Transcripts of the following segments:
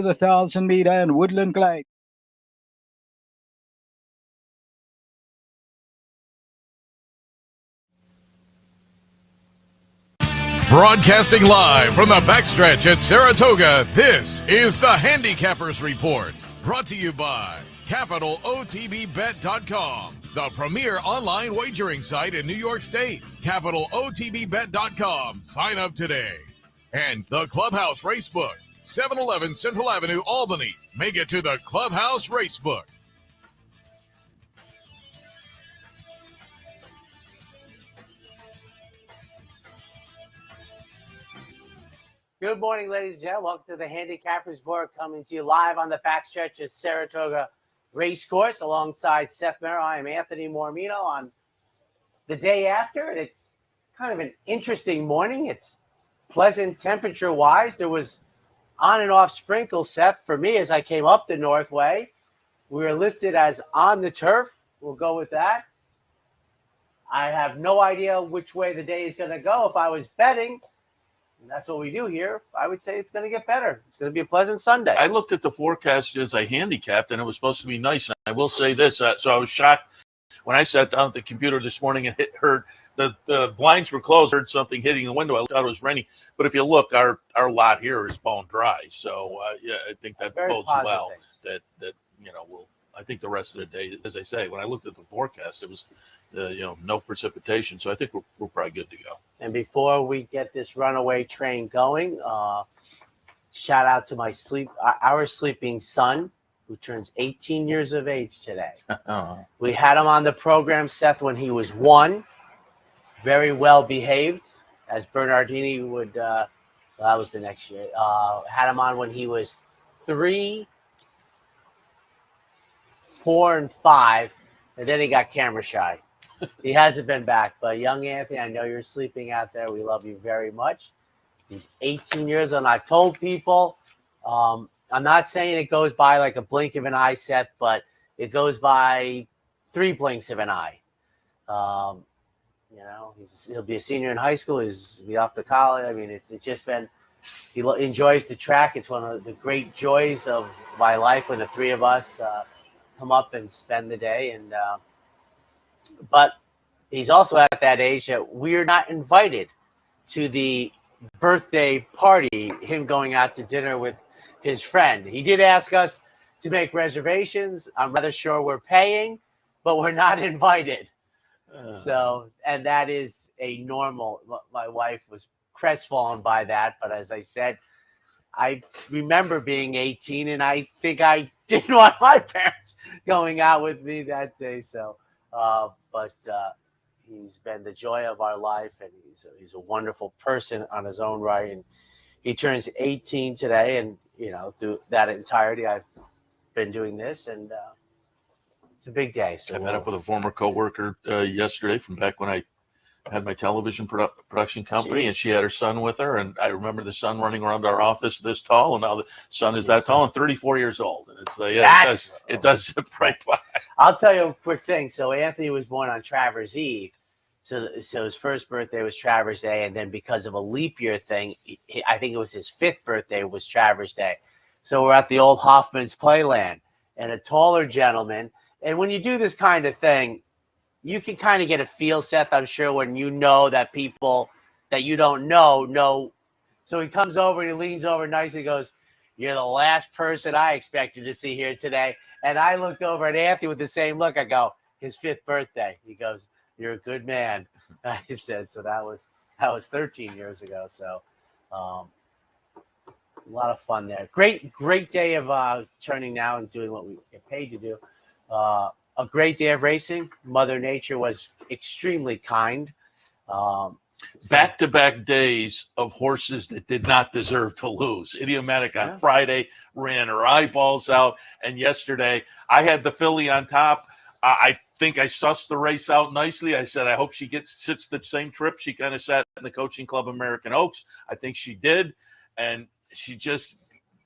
the 1,000-meter and Woodland Glade. Broadcasting live from the backstretch at Saratoga, this is the Handicappers Report. Brought to you by CapitalOTBBet.com, the premier online wagering site in New York State. CapitalOTBBet.com. Sign up today. And the Clubhouse Racebook, 711 Central Avenue, Albany. Make it to the Clubhouse Racebook. Good morning, ladies and gentlemen. Welcome to the Handicappers Report, coming to you live on the backstretch of Saratoga Race Course alongside Seth Merrow. I am Anthony Mormino on the day after, and it's kind of an interesting morning. It's pleasant temperature-wise. There was on and off sprinkles, Seth, for me as I came up the Northway. We were listed as on the turf. We'll go with that. I have no idea which way the day is going to go. If I was betting, and that's what we do here, I would say it's going to get better. It's going to be a pleasant Sunday. I looked at the forecast as I handicapped, and it was supposed to be nice. And I will say this, so I was shocked when I sat down at the computer this morning and heard the blinds were closed, heard something hitting the window. I thought it was raining. But if you look, our lot here is bone dry. So, yeah, I think that bodes well that I think the rest of the day, as I say, when I looked at the forecast, it was, no precipitation. So I think we're probably good to go. And before we get this runaway train going, shout out to our sleeping son, who turns 18 years of age today. We had him on the program, Seth, when he was 1, very well behaved, as Bernardini would. That was the next year. Had him on when he was 3, 4, and 5, and then he got camera shy. He hasn't been back, but young Anthony, I know you're sleeping out there. We love you very much. He's 18 years old, and I've told people, I'm not saying it goes by like a blink of an eye, Seth, but it goes by 3 blinks of an eye. He'll be a senior in high school. He'll be off to college. I mean, it's just been, he enjoys the track. It's one of the great joys of my life when the 3 of us come up and spend the day. But he's also at that age that we're not invited to the birthday party, him going out to dinner with his friend. He did ask us to make reservations. I'm rather sure we're paying, but we're not invited. And that is a normal. My wife was crestfallen by that, but as I said, I remember being 18, and I think I didn't want my parents going out with me that day. So, but he's been the joy of our life, and he's a wonderful person on his own right. And he turns 18 today, and through that entirety, I've been doing this, and it's a big day. So I met up with a former coworker yesterday from back when I had my television production company, and she had her son with her. And I remember the son running around our office this tall, and now the son is that tall and 34 years old. And it's it does zip right by. I'll tell you a quick thing. So Anthony was born on Travers Eve. So his first birthday was Travers Day, and then because of a leap year thing, I think it was his 5th birthday was Travers Day. So we're at the old Hoffman's Playland, and a taller gentleman. And when you do this kind of thing, you can kind of get a feel, Seth, I'm sure, when you know that people that you don't know. So he comes over and he leans over nicely and goes, "You're the last person I expected to see here today." And I looked over at Anthony with the same look. I go, "His 5th birthday." He goes, "You're a good man." I said, so that was 13 years ago. So a lot of fun there. Great day of turning now and doing what we get paid to do. A great day of racing. Mother Nature was extremely kind. Back-to-back days of horses that did not deserve to lose. Idiomatic on Friday ran her eyeballs out, and yesterday I had the filly on top. I think I sussed the race out nicely. I said, I hope she sits the same trip she kind of sat in the Coaching Club American Oaks. I think she did, and she just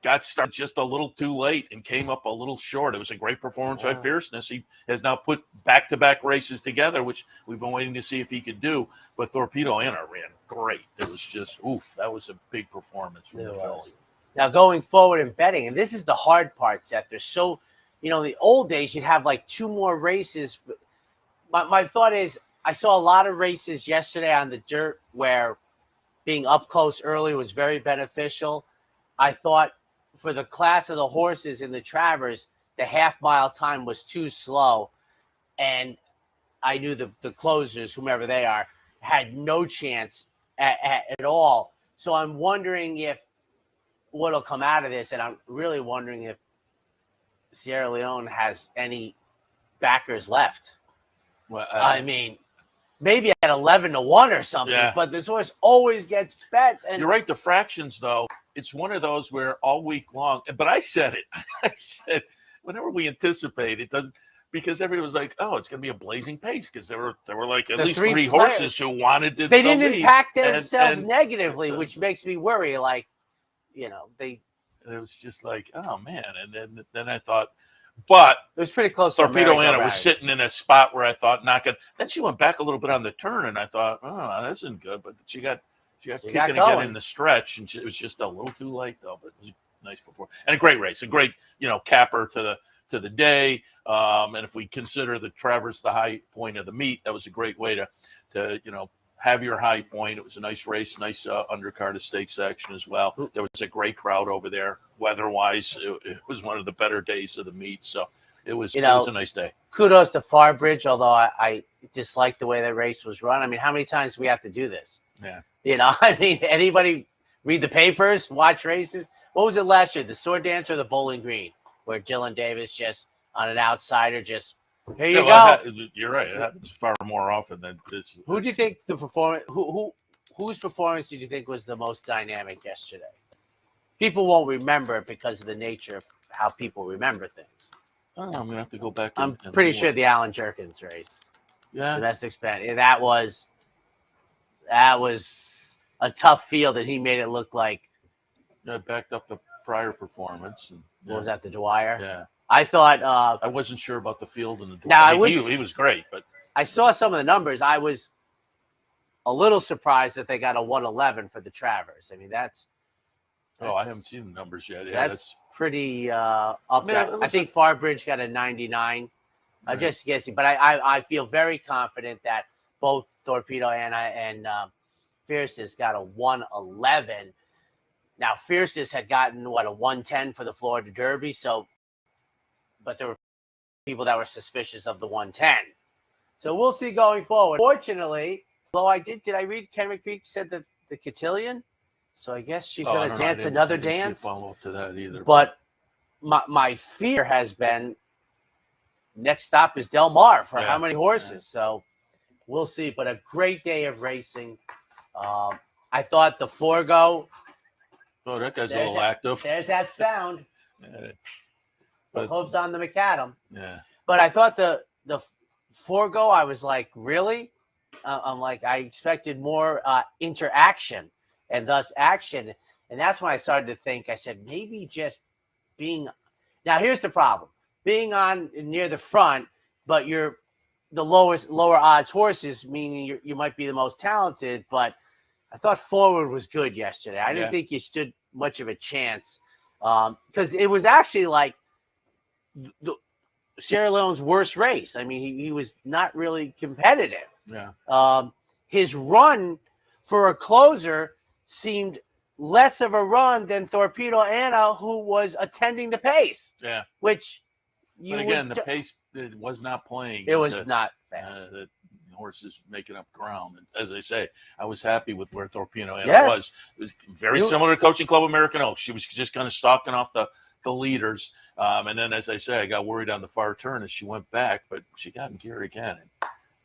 got started just a little too late and came up a little short. It was a great performance by Fierceness. He has now put back-to-back races together, which we've been waiting to see if he could do. But Torpedo Anna ran great. It was just, that was a big performance from the filly. Now, going forward in betting, and this is the hard part, Seth, there's so, in the old days, you'd have like 2 more races. My thought is, I saw a lot of races yesterday on the dirt where being up close early was very beneficial. I thought for the class of the horses in the Travers, the half-mile time was too slow. And I knew the closers, whomever they are, had no chance at all. So I'm wondering if what'll come out of this, and I'm really wondering if Sierra Leone has any backers left. Well, I mean, maybe at 11-1 or something, but this horse always gets bets. And you're right. The fractions, though, it's one of those where all week long, but I said it. I said, whenever we anticipate, it doesn't, because everybody was like, oh, it's going to be a blazing pace, because there were like at least 3 horses who wanted to. They didn't impact themselves and negatively, which makes me worry. Like, it was just like, oh, man. And then I thought, but it was pretty close. Torpedo Anna was sitting in a spot where I thought not good. Then she went back a little bit on the turn, and I thought, oh, that isn't good. But she got kicking again in the stretch, and it was just a little too late, though. But it was a nice performance and a great race, a great capper to the day. And if we consider the Travers the high point of the meet, that was a great way to have your high point. It was a nice race, nice undercard of stakes action as well. There was a great crowd over there. Weather-wise, it was one of the better days of the meet. So it was a nice day. Kudos to Farbridge, although I dislike the way that race was run. I mean, how many times do we have to do this? Yeah. I mean, anybody read the papers, watch races? What was it last year, the Sword Dance or the Bowling Green, where Dylan Davis just on an outsider just – here you go. You're right. It happens far more often than this. Who do you think the performance? Whose performance did you think was the most dynamic yesterday? People won't remember it because of the nature of how people remember things. I'm gonna have to go back. I'm pretty sure the Alan Jerkins race, domestic span. That was a tough field, and he made it look like. Backed up the prior performance. And, what was that, the Dwyer? Yeah. I thought I wasn't sure about the field and the he was great, but I saw some of the numbers. I was a little surprised that they got a 111 for the Travers. I mean, that's I haven't seen the numbers yet. Yeah, that's pretty up there. I think Farbridge got a 99. I'm just guessing, but I feel very confident that both Torpedo Anna and Fiercest got a 111. Now, Fiercest had gotten a 110 for the Florida Derby, but there were people that were suspicious of the 110. So we'll see going forward. Fortunately, though did I read Ken McPeak said that the cotillion? So I guess she's going to dance another dance. Follow up to that either. But my fear has been next stop is Del Mar for how many horses. Yeah. So we'll see. But a great day of racing. I thought the Forgo. Oh, that guy's a little active. There's that sound. The hooves on the macadam. Yeah. But I thought the Forgo, I was like, really? I'm like, I expected more interaction and thus action. And that's when I started to think, I said, maybe just being – now, here's the problem. Being on near the front, but you're the lower odds horses, meaning you might be the most talented. But I thought forward was good yesterday. I didn't think you stood much of a chance because it was actually like the Sierra Leone's worst race. I mean, he was not really competitive. Yeah. His run for a closer seemed less of a run than Torpedo Anna, who was attending the pace. Yeah. Which the pace was not playing. It was not fast. The horses making up ground. And as I say, I was happy with where Torpedo Anna was. It was very similar to Coaching Club American Oaks. She was just kind of stalking off the leaders. And then, as I say, I got worried on the far turn as she went back, but she got in gear again.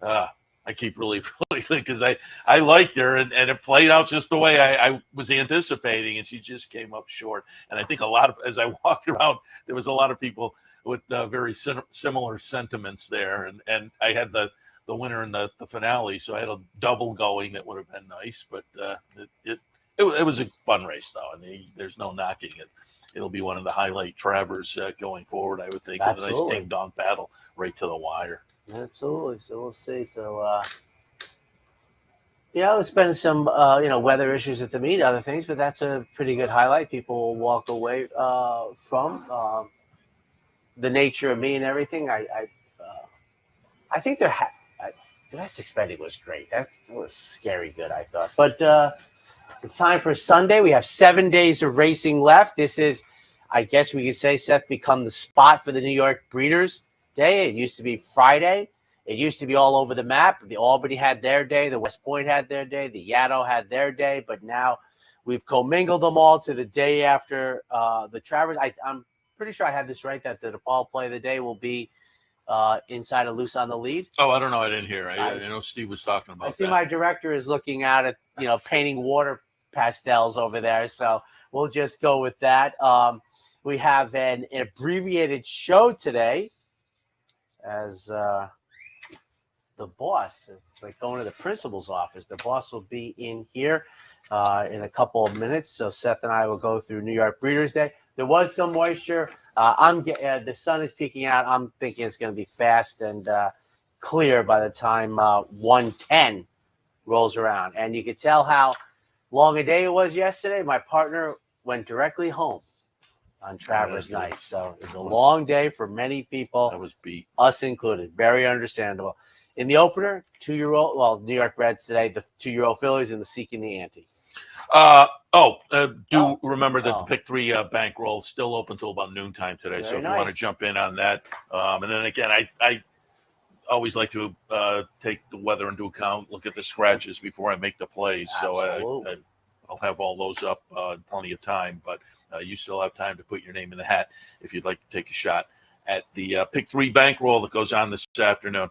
And, I keep really because I liked her, and it played out just the way I was anticipating, and she just came up short. And I think as I walked around, there was a lot of people with very similar sentiments there. And I had the winner in the finale, so I had a double going that would have been nice. But it was a fun race, though, and there's no knocking it. It'll be one of the highlight Travers going forward, I would think. Absolutely. With a nice ding-dong battle right to the wire. Absolutely. So we'll see. So, It's been some, weather issues at the meet, other things, but that's a pretty good highlight. People will walk away from the nature of me and everything. I think domestic spending was great. That was scary good, I thought. But it's time for Sunday. We have 7 days of racing left. This is, I guess we could say, Seth, become the spot for the New York Breeders' Day. It used to be Friday. It used to be all over the map. The Albany had their day. The West Point had their day. The Yaddo had their day. But now we've commingled them all to the day after the Travers. I'm pretty sure I had this right, that the DePaul play of the day will be inside of Loose on the Lead. Oh, I don't know. I didn't hear. I know Steve was talking about that. I see my director is looking out at, painting water pastels over there. So we'll just go with that. We have an abbreviated show today as the boss. It's like going to the principal's office. The boss will be in here in a couple of minutes. So Seth and I will go through New York Breeders' Day. There was some moisture. The sun is peeking out. I'm thinking it's going to be fast and clear by the time 1:10 rolls around. And you could tell how long a day it was yesterday. My partner went directly home on Travers night. So it was a long day for many people. I was beat. Us included. Very understandable. In the opener, 2-year-old, New York Reds today, the 2-year-old fillies and the Seeking the Ante. Remember that the Pick 3 bankroll is still open until about noontime today. So if you want to jump in on that. And then again, I always like to take the weather into account, look at the scratches before I make the plays. So I'll have all those up in plenty of time. But you still have time to put your name in the hat if you'd like to take a shot at the Pick 3 bankroll that goes on this afternoon.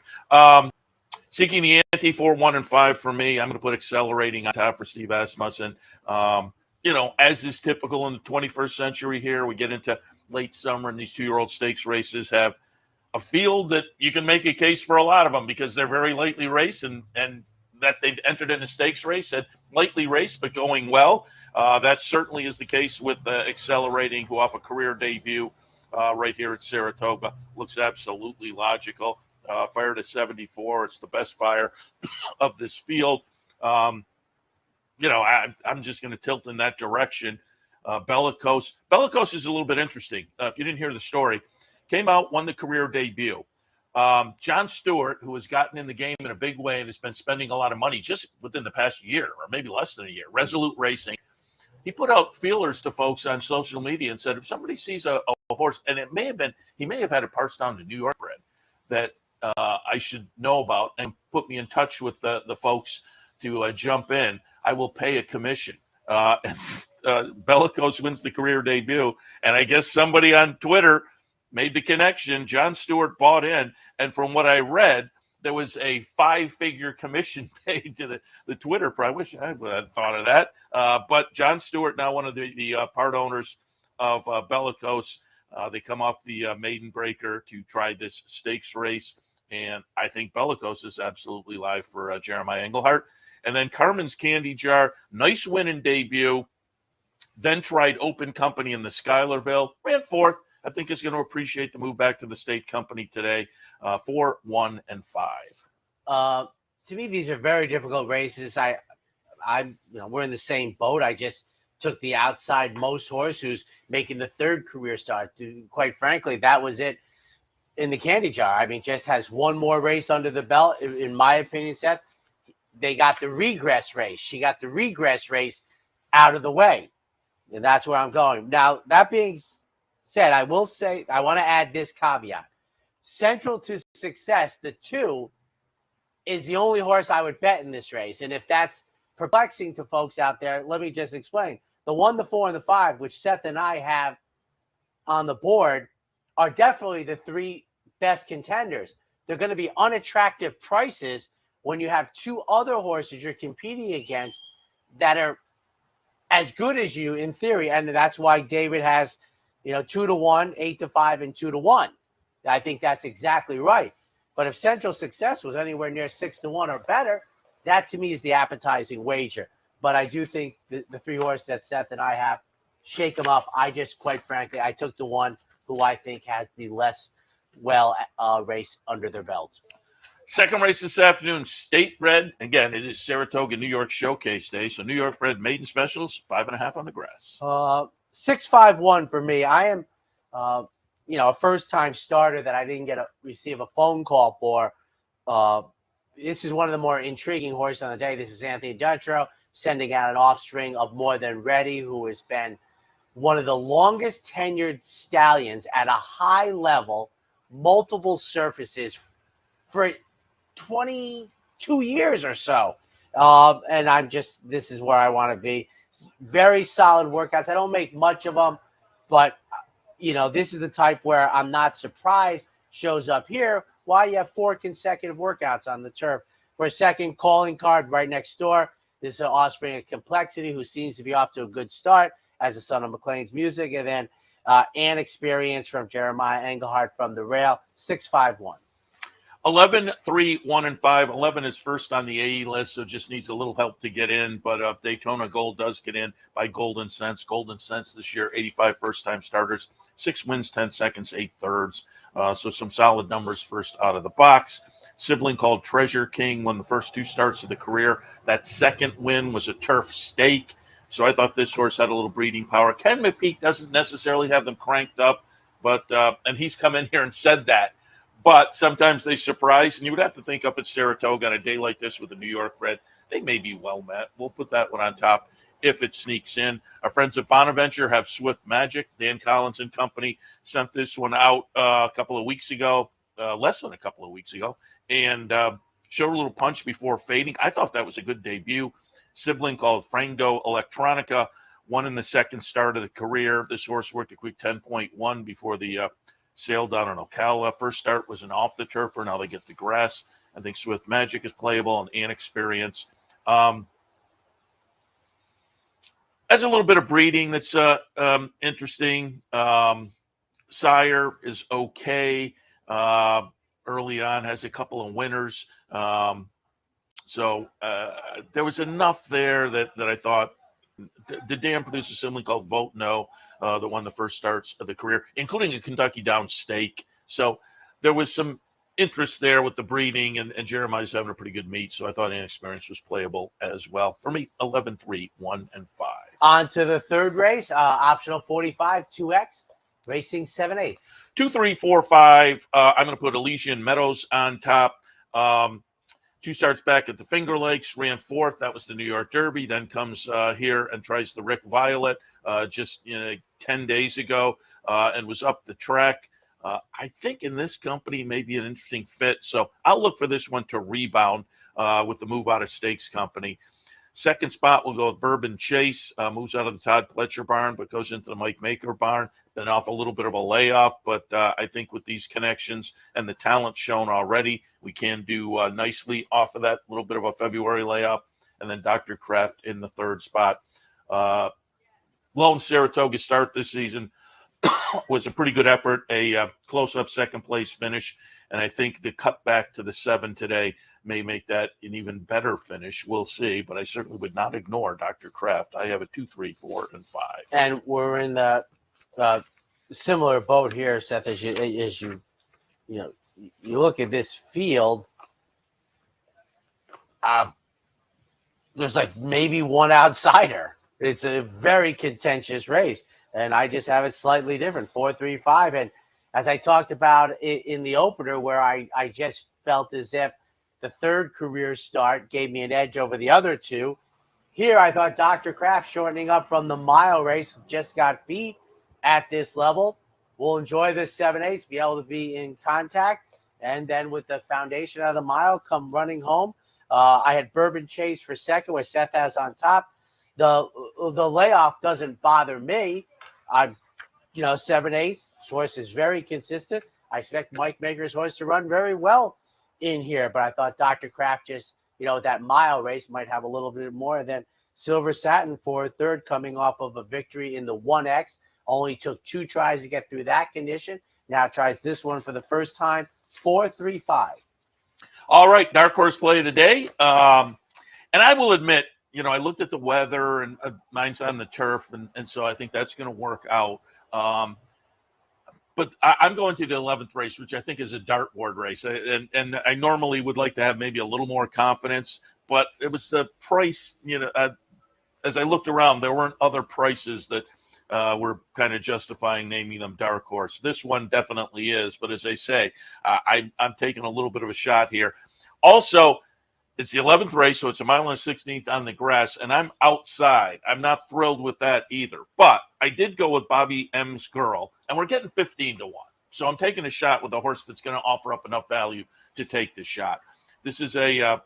Seeking the Ante 4, 1, and 5 for me. I'm going to put Accelerating on top for Steve Asmussen. As is typical in the 21st century here, we get into late summer and these 2-year-old stakes races have a field that you can make a case for a lot of them because they're very lightly raced and that they've entered in a stakes race and lightly raced but going well. That certainly is the case with Accelerating, who off a career debut right here at Saratoga looks absolutely logical. Fired at 74. It's the best buyer of this field. I'm just going to tilt in that direction. Bellicose is a little bit interesting. If you didn't hear the story, came out, won the career debut. John Stewart, who has gotten in the game in a big way and has been spending a lot of money just within the past year or maybe less than a year, Resolute Racing, he put out feelers to folks on social media and said, if somebody sees a horse, and he may have had it parsed down to New York bred, that I should know about and put me in touch with the folks to jump in, I will pay a commission. Bellicose wins the career debut. And I guess somebody on Twitter made the connection. John Stewart bought in. And from what I read, there was a 5-figure commission paid to the Twitter. I wish I had thought of that. But John Stewart, now one of the part owners of Bellicose, they come off the maiden breaker to try this stakes race. And I think Bellicose is absolutely live for Jeremiah Englehart. And then Carmen's Candy Jar, nice win in debut. Then tried Open Company in the Schuylerville. Ran fourth. I think is going to appreciate the move back to the state company today. 4, 1, and 5. To me, these are very difficult races. We're in the same boat. I just took the outside most horse who's making the 3rd career start. Quite frankly, that was it in the Candy Jar. I mean, just has one more race under the belt, in my opinion, Seth. They got the regress race. She got the regress race out of the way. And that's where I'm going. Now, that being said, I will say, I want to add this caveat. Central to Success, the 2, is the only horse I would bet in this race. And if that's perplexing to folks out there, let me just explain. The 1, the 4, and the 5, which Seth and I have on the board, are definitely the 3 best contenders. They're going to be unattractive prices when you have 2 other horses you're competing against that are as good as you in theory. And that's why David has, 2-1, 8-5, and 2-1. I think that's exactly right. But if Central Success was anywhere near 6-1 or better, that to me is the appetizing wager. But I do think the 3 horses that Seth and I have, shake them up. I just, quite frankly, I took the one who I think has the less race under their belt. Second race this afternoon, state bred. Again, it is Saratoga, New York Showcase Day. So New York bred maiden specials, 5.5 on the grass. 651 for me. I am, a first-time starter that I didn't receive a phone call for. This is one of the more intriguing horses on the day. This is Anthony Dutrow sending out an offspring of More Than Ready, who has been one of the longest tenured stallions at a high level, multiple surfaces for 22 years or so. And this is where I want to be. Very solid workouts. I don't make much of them, but, this is the type where I'm not surprised shows up here. Why you have 4 consecutive workouts on the turf. For a second, calling card right next door. This is an offspring of Complexity, who seems to be off to a good start as the son of McLean's Music. And then An Experience from Jeremiah Engelhardt from the rail, 651. 11, 3, 1, and 5. 11 is first on the AE list, so just needs a little help to get in. But Daytona Gold does get in by Golden Sense. Golden Sense this year, 85 first-time starters, 6 wins, 10 seconds, 8 thirds. So some solid numbers first out of the box. Sibling called Treasure King won the first 2 starts of the career. That second win was a turf stake. So I thought this horse had a little breeding power. Ken McPeak doesn't necessarily have them cranked up, but and he's come in here and said that. But sometimes they surprise, and you would have to think up at Saratoga on a day like this with the New York bred, they may be well met. We'll put that one on top if it sneaks in. Our friends at Bonaventure have Swift Magic. Dan Collins and company sent this one out a couple of weeks ago, less than a couple of weeks ago, and showed a little punch before fading. I thought that was a good debut. Sibling called Frango Electronica, won in the second start of the career. This horse worked a quick 10.1 before the sail down on Ocala. First start was an off the turfer. Now they get the grass. I think Swift Magic is playable and An Experience. Has a little bit of breeding that's interesting. Sire is okay. Early on has a couple of winners. So there was enough there that I thought the dam produced a sibling called Vote No that won the first starts of the career, including a Kentucky Down stake. So there was some interest there with the breeding, and Jeremiah's having a pretty good meet. So I thought An Experience was playable as well. For me, 11, 3, 1, and 5. On to the third race, optional 45, 2X, racing 7/8. 2, 3, 4, 5. I'm going to put Elysian Meadows on top. 2 starts back at the Finger Lakes, ran 4th. That was the New York Derby. Then comes here and tries the Rick Violet just 10 days ago and was up the track. I think in this company may be an interesting fit. So I'll look for this one to rebound with the move out of Stakes Company. Second spot, we'll go with Bourbon Chase. Moves out of the Todd Pletcher barn, but goes into the Mike Maker barn. Been off a little bit of a layoff, but I think with these connections and the talent shown already, we can do nicely off of that little bit of a February layoff. And then Dr. Kraft in the third spot. Lone Saratoga start this season was a pretty good effort, a close-up second-place finish. And I think the cut back to the 7 today may make that an even better finish. We'll see, but I certainly would not ignore Dr. Kraft. I have a 2, 3, 4, and 5. And we're in the similar boat here, Seth, as you look at this field. There's like maybe one outsider. It's a very contentious race, and I just have it slightly different, 4, 3, 5. And as I talked about in the opener, where I just felt as if the third career start gave me an edge over the other 2. Here, I thought Dr. Kraft, shortening up from the mile race, just got beat at this level. We'll enjoy this 7/8, be able to be in contact. And then with the foundation out of the mile, come running home. I had Bourbon Chase for second, where Seth has on top. The layoff doesn't bother me. 7/8, horse is very consistent. I expect Mike Maker's horse to run very well in here, but I thought Dr. Kraft just, that mile race might have a little bit more than Silver Satin for third, coming off of a victory in the 1X. Only took 2 tries to get through that condition. Now tries this one for the first time, 4, 3, 5. All right, dark horse play of the day. And I will admit, I looked at the weather, and mine's on the turf, and so I think that's going to work out. But I'm going to the 11th race, which I think is a dartboard race. And I normally would like to have maybe a little more confidence, but it was the price, as I looked around, there weren't other prices that were kind of justifying naming them dark horse. This one definitely is. But as I say, I'm taking a little bit of a shot here. Also, it's the 11th race, so it's a mile and 16th on the grass, and I'm outside. I'm not thrilled with that either. But I did go with Bobby M's Girl, and we're getting 15 to 1. So I'm taking a shot with a horse that's going to offer up enough value to take the shot. This is a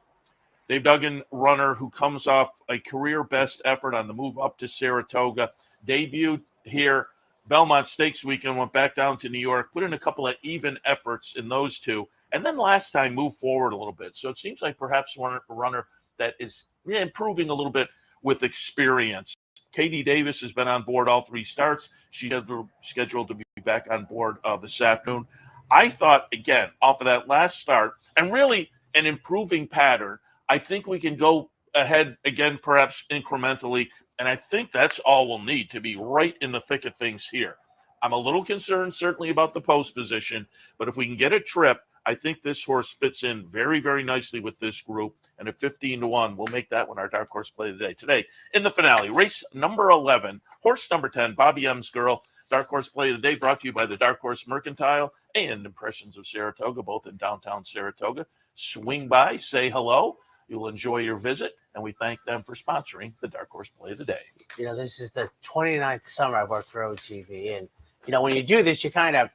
Dave Duggan runner who comes off a career best effort on the move up to Saratoga. Debuted here, Belmont Stakes weekend, went back down to New York, put in a couple of even efforts in those two. And then last time moved forward a little bit. So it seems like perhaps a runner that is improving a little bit with experience. Katie Davis has been on board all 3 starts. She's scheduled to be back on board this afternoon. I thought, again, off of that last start, and really an improving pattern, I think we can go ahead again, perhaps incrementally. And I think that's all we'll need to be right in the thick of things here. I'm a little concerned, certainly, about the post position. But if we can get a trip, I think this horse fits in very, very nicely with this group. And at 15 to 1, we'll make that one our dark horse play of the day. Today, in the finale, race number 11, horse number 10, Bobby M's Girl, dark horse play of the day, brought to you by the Dark Horse Mercantile and Impressions of Saratoga, both in downtown Saratoga. Swing by, say hello. You'll enjoy your visit. And we thank them for sponsoring the dark horse play of the day. This is the 29th summer I've worked for OTV. And, when you do this, you kind of,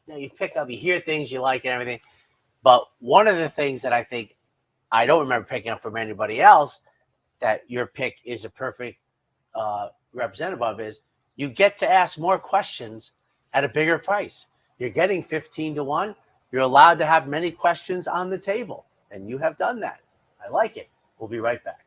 you pick up, you hear things you like and everything. But one of the things that I think I don't remember picking up from anybody else that your pick is a perfect representative of is you get to ask more questions at a bigger price. You're getting 15 to 1. You're allowed to have many questions on the table. And you have done that. I like it. We'll be right back.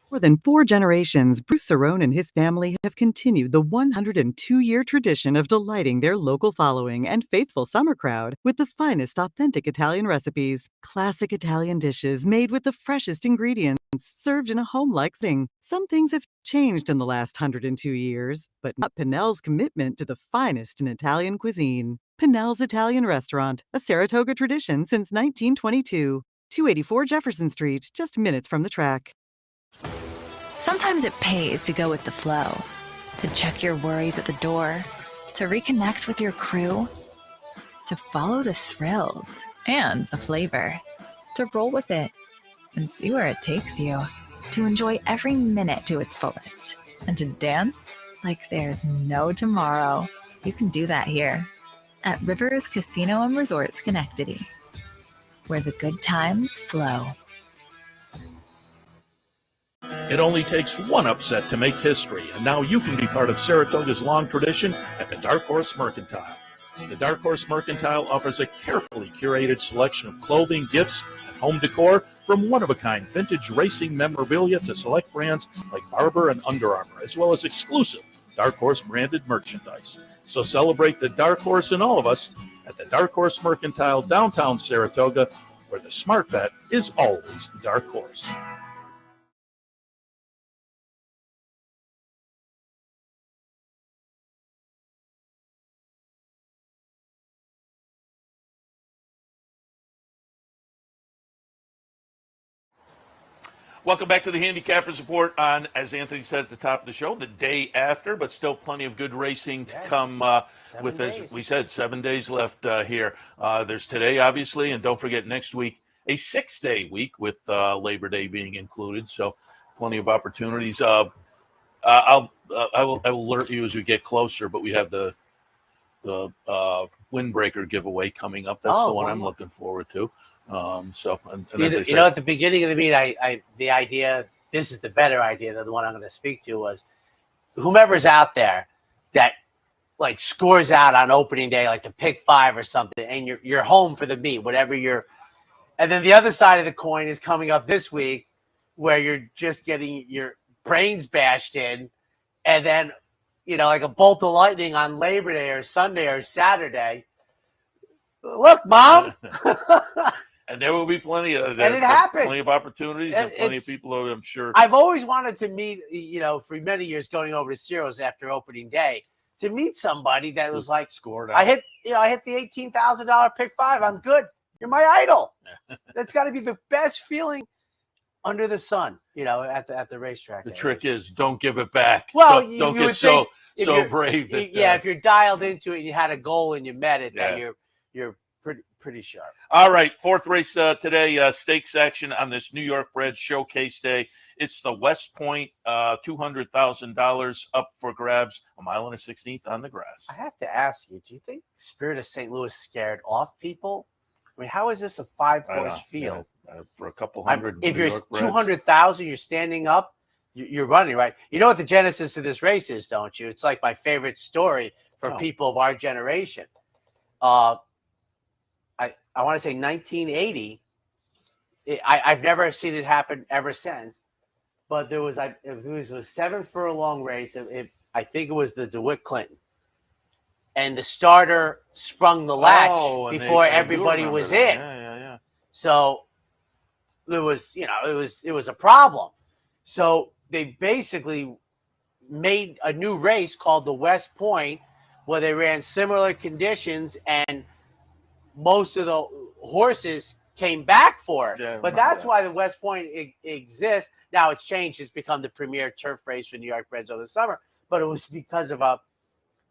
More than 4 generations, Bruce Cerrone and his family have continued the 102-year tradition of delighting their local following and faithful summer crowd with the finest authentic Italian recipes. Classic Italian dishes made with the freshest ingredients, served in a home-like setting. Some things have changed in the last 102 years, but not Pinnell's commitment to the finest in Italian cuisine. Pinnell's Italian Restaurant, a Saratoga tradition since 1922. 284 Jefferson Street, just minutes from the track. Sometimes it pays to go with the flow, to check your worries at the door, to reconnect with your crew, to follow the thrills and the flavor, to roll with it and see where it takes you, to enjoy every minute to its fullest, and to dance like there's no tomorrow. You can do that here at Rivers Casino and Resort Schenectady, where the good times flow. It only takes one upset to make history, and now you can be part of Saratoga's long tradition at the Dark Horse Mercantile. The Dark Horse Mercantile offers a carefully curated selection of clothing, gifts, and home decor, from one-of-a-kind vintage racing memorabilia to select brands like Barber and Under Armour, as well as exclusive Dark Horse branded merchandise. So celebrate the Dark Horse in all of us at the Dark Horse Mercantile, downtown Saratoga, where the smart bet is always the Dark Horse. Welcome back to the Handicappers Report on, as Anthony said at the top of the show, the day after, but still plenty of good racing to come with, as we said, 7 days left here. There's today, obviously, and don't forget next week, a 6-day week with Labor Day being included. So plenty of opportunities. I will alert you as we get closer, but we have the Windbreaker giveaway coming up. That's the one I'm looking forward to. And at the beginning of the meet, the idea, this is the better idea than the one I'm going to speak to, was whomever's out there that like scores out on opening day, like the pick 5 or something, and you're home for the meet, whatever and then the other side of the coin is coming up this week where you're just getting your brains bashed in, and then, like a bolt of lightning on Labor Day or Sunday or Saturday. Look, Mom. And there will be plenty of that. And it happens. Plenty of opportunities and plenty of people, I'm sure. I've always wanted to meet, for many years going over to Ciro's after opening day, to meet somebody that was like, scored. I hit the $18,000 pick 5. I'm good. You're my idol. That's got to be the best feeling under the sun, at the racetrack. The trick is don't give it back. Well, don't you get would so think brave. That, if you're dialed into it and you had a goal and you met it, Yeah. that you're pretty sharp. All right, fourth race today, stakes action on this New York bred showcase day. It's the West Point, $200,000 up for grabs, 1.16 on the grass. I have to ask you, do you think Spirit of St. Louis scared off people? I mean, how is this a 5-horse field? Yeah, for a couple hundred. If New you're York breds. 200,000, you're standing up, you're running, right? You know what the genesis of this race is, don't you? It's like my favorite story for people of our generation. I want to say 1980. I've never seen it happen ever since, but it was 7 furlong race. I think it was the DeWitt Clinton, and the starter sprung the latch before everybody was in. Yeah. So it was a problem. So they basically made a new race called the West Point, where they ran similar conditions, and most of the horses came back for it. Yeah, but that's why the West Point exists. Now it's changed. It's become the premier turf race for New York breds over the summer. But it was because of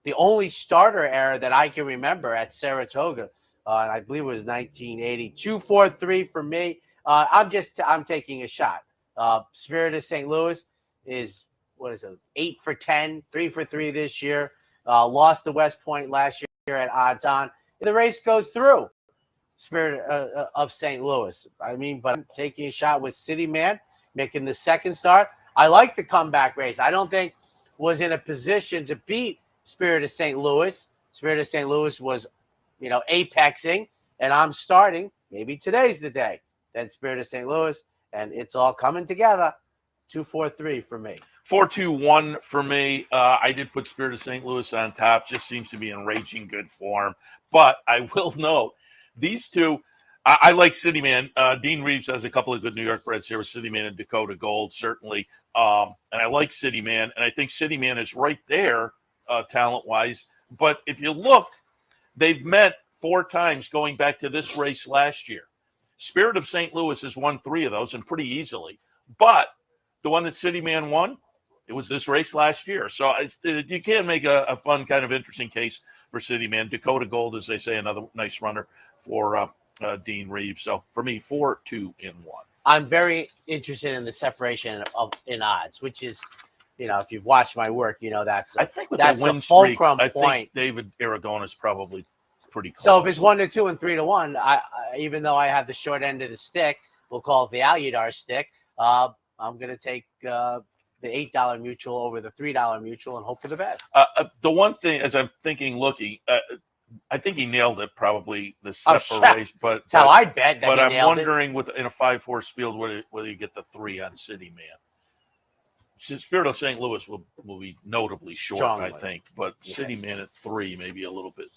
the only starter era that I can remember at Saratoga. And I believe it was 1980. 2-4-3 for me. I'm taking a shot. Spirit of St. Louis is, 8 for 10, 3 for 3 this year. Lost to West Point last year at odds on. The race goes through. Spirit of St. Louis. I mean, but I'm taking a shot with City Man, making the second start. I like the comeback race. I don't think was in a position to beat Spirit of St. Louis. Spirit of St. Louis was, apexing, and I'm starting. Maybe today's the day. Then Spirit of St. Louis, and it's all coming together. 2-4-3 for me. 4-2-1 for me. I did put Spirit of St. Louis on top. Just seems to be in raging good form. But I will note, these two, I like City Man. Dean Reeves has a couple of good New York breds here with City Man and Dakota Gold, certainly. And I like City Man. And I think City Man is right there, talent-wise. But if you look, they've met 4 times going back to this race last year. Spirit of St. Louis has won 3 of those, and pretty easily. But the one that City Man won, it was this race last year. So you can make a fun, kind of interesting case for City Man. Dakota Gold, as they say, another nice runner for Dean Reeves. So for me, 4-2-1. I'm very interested in the separation in odds, which is, if you've watched my work, that's I think with that's the win the streak, fulcrum I point. think David Aragon is probably pretty close. So if it's 1-2 and 3-1, I even though I have the short end of the stick, we'll call it the Aludar stick. I'm going to take the $8 mutual over the $3 mutual and hope for the best. The one thing, as I'm looking, I think he nailed it, probably the separation. But that's how I'd bet. But I'm wondering, in a 5-horse field, whether you get the 3 on City Man. Spirit of St. Louis will be notably short, strongly, I think. But yes. City Man at 3, maybe a little bit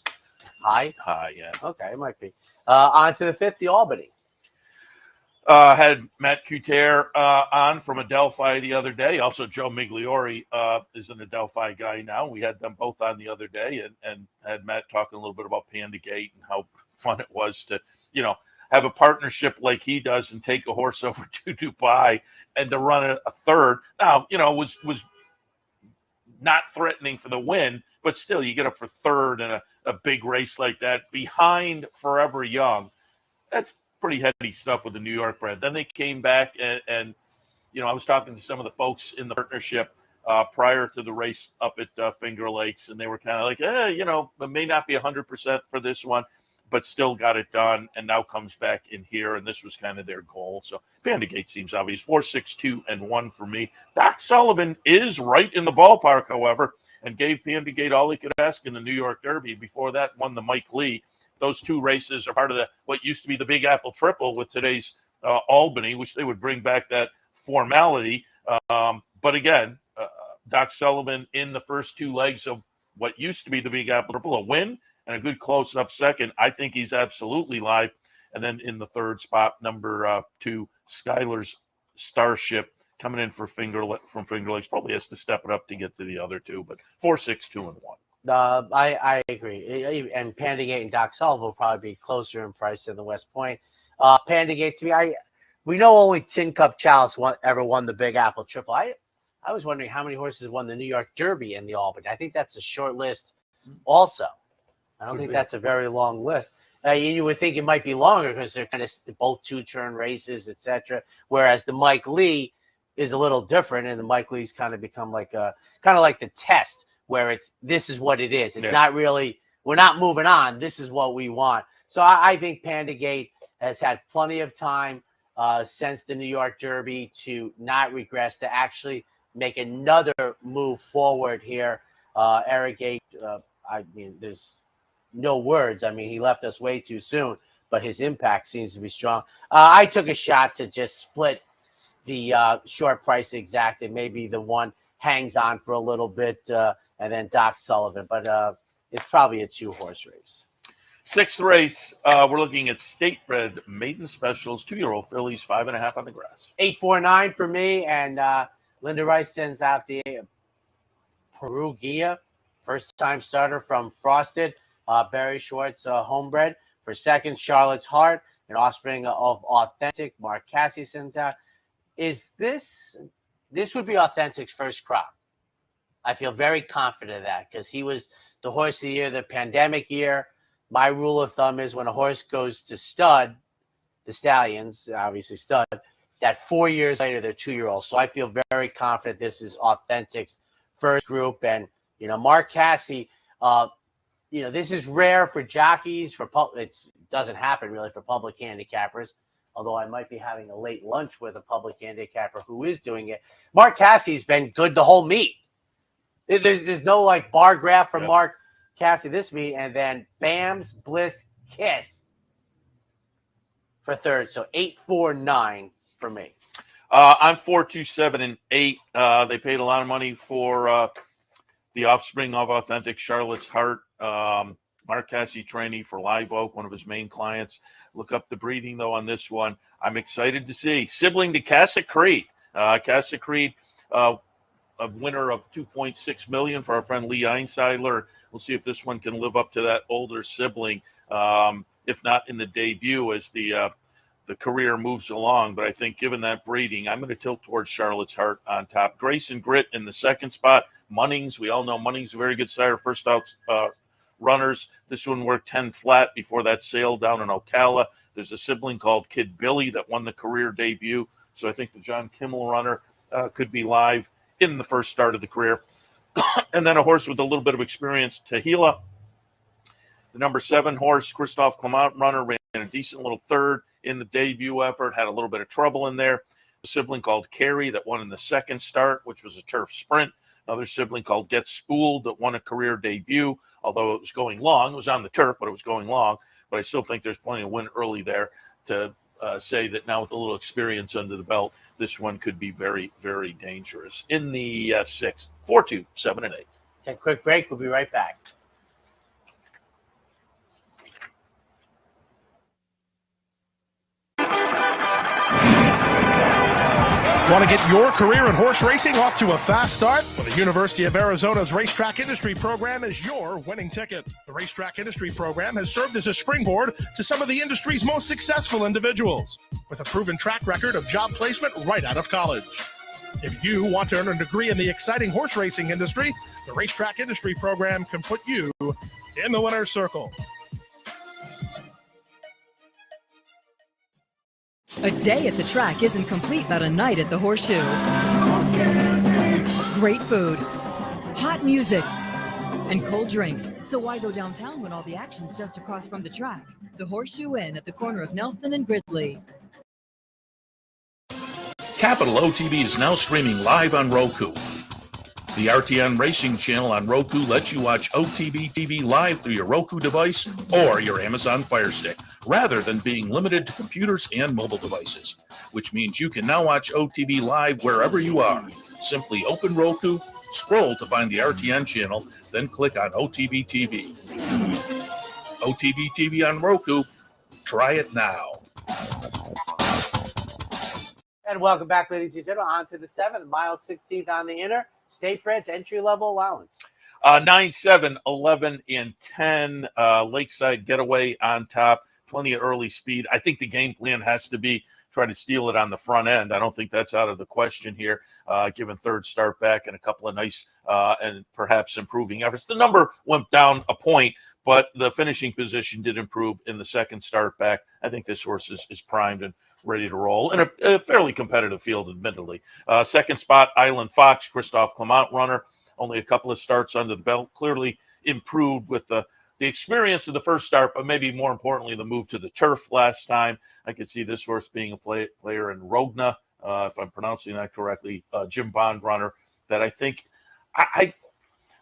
high. Yeah. Okay, it might be. On to the 5th, the Albany. Had Matt Couture on from Adelphi the other day. Also, Joe Migliori is an Adelphi guy now. We had them both on the other day, and had Matt talking a little bit about Pandagate and how fun it was to, have a partnership like he does and take a horse over to Dubai and to run a third. Now, was not threatening for the win, but still, you get up for third in a big race like that behind Forever Young. That's pretty heady stuff with the New York bred. Then they came back and I was talking to some of the folks in the partnership prior to the race up at Finger Lakes, and they were kind of like, it may not be 100% for this one, but still got it done, and now comes back in here, and this was kind of their goal. So Pandagate seems obvious. 4-6-2-1 for me. Doc Sullivan is right in the ballpark, however, and gave Pandagate all he could ask in the New York Derby. Before that, won the Mike Lee. Those 2 races are part of what used to be the Big Apple Triple with today's Albany, which they would bring back that formality. But again, Doc Sullivan in the first 2 legs of what used to be the Big Apple Triple, a win and a good close-up second. I think he's absolutely live. And then in the third spot, number 2, Skylar's Starship, coming in from Finger Lakes. Probably has to step it up to get to the other 2, but 4-6-2-1. I agree. And Pandagate and Doc Sullivan will probably be closer in price than the West Point. Pandagate, to me, we know only Tin Cup Chalice ever won the Big Apple Triple. I was wondering how many horses won the New York Derby and the Albany. I think that's a short list also. I don't think that's a very long list. You would think it might be longer because they're kind of both two-turn races, etc. Whereas the Mike Lee is a little different, and the Mike Lee's kind of become like the test, where this is what it is. It's not really, we're not moving on. This is what we want. So I think Pandagate has had plenty of time since the New York Derby to not regress, to actually make another move forward here. Arrogate, I mean, there's no words. I mean, he left us way too soon, but his impact seems to be strong. I took a shot to just split the short price exact, and maybe the one hangs on for a little bit, and then Doc Sullivan. But it's probably a 2-horse race. 6th race, we're looking at State Bred Maiden Specials, 2-year-old fillies, 5.5 on the grass. 849 for me, and Linda Rice sends out the Perugia, first-time starter from Frosted. Barry Schwartz, homebred. For second, Charlotte's Heart, an offspring of Authentic. Mark Cassie sends out. Is this would be Authentic's first crop? I feel very confident of that because he was the horse of the year, the pandemic year. My rule of thumb is when a horse goes to stud, the stallions, obviously stud, that 4 years later, they're 2-year-olds. So I feel very confident this is Authentic's first group. And, Mark Cassie, this is rare for jockeys. It doesn't happen really for public handicappers, although I might be having a late lunch with a public handicapper who is doing it. Mark Cassie's been good the whole meet. There's no bar graph for Mark Cassie this meet, and then Bams, Bliss, Kiss for third. So 849 for me. I'm 4, 2, 7, and 8. They paid a lot of money for the offspring of Authentic, Charlotte's Heart. Mark Cassie trainee for Live Oak, one of his main clients. Look up the breeding, though, on this one. I'm excited to see. Sibling to Casa Creed. Casa Creed, a winner of $2.6 million for our friend Lee Einseidler. We'll see if this one can live up to that older sibling, if not in the debut as the career moves along. But I think given that breeding, I'm going to tilt towards Charlotte's Heart on top. Grace and Grit in the second spot. Munnings, we all know Munnings, a very good sire, first out runners. This one worked 10 flat before that sale down in Ocala. There's a sibling called Kid Billy that won the career debut. So I think the John Kimmel runner could be live in the first start of the career. And then a horse with a little bit of experience, Tehila. The number 7 horse, Christophe Clement runner, ran a decent little third in the debut effort, had a little bit of trouble in there. A sibling called Carey that won in the second start, which was a turf sprint. Another sibling called Get Spooled that won a career debut, although it was going long. It was on the turf, but it was going long. But I still think there's plenty of win early there to say that now with a little experience under the belt, this one could be very, very dangerous. In the 6th, 4, 2, 7, and 8. Take a quick break. We'll be right back. Want to get your career in horse racing off to a fast start? Well, the University of Arizona's Racetrack Industry Program is your winning ticket. The Racetrack Industry Program has served as a springboard to some of the industry's most successful individuals, with a proven track record of job placement right out of college. If you want to earn a degree in the exciting horse racing industry, the Racetrack Industry Program can put you in the winner's circle. A day at the track isn't complete without a night at the Horseshoe. Great food, hot music, and cold drinks. So why go downtown when all the action's just across from the track? The Horseshoe Inn at the corner of Nelson and Gridley. Capital OTB is now streaming live on Roku. The RTN Racing channel on Roku lets you watch OTB TV live through your Roku device or your Amazon Fire Stick, rather than being limited to computers and mobile devices, which means you can now watch OTB live wherever you are. Simply open Roku, scroll to find the RTN channel, then click on OTB TV. OTB TV on Roku. Try it now. And welcome back, ladies and gentlemen, on to the 7th, mile 16th on the inner. State Bred's entry-level allowance. 9, 7, 11, and 10. Lakeside Getaway on top. Plenty of early speed. I think the game plan has to be try to steal it on the front end. I don't think that's out of the question here, given third start back and a couple of nice and perhaps improving efforts. The number went down a point, but the finishing position did improve in the second start back. I think this horse is primed and ready to roll in a fairly competitive field, admittedly. Second spot, Island Fox, Christophe Clement runner. Only a couple of starts under the belt. Clearly improved with the experience of the first start, but maybe more importantly, the move to the turf last time. I could see this horse being a player in Rogna, if I'm pronouncing that correctly, Jim Bond runner, that I think I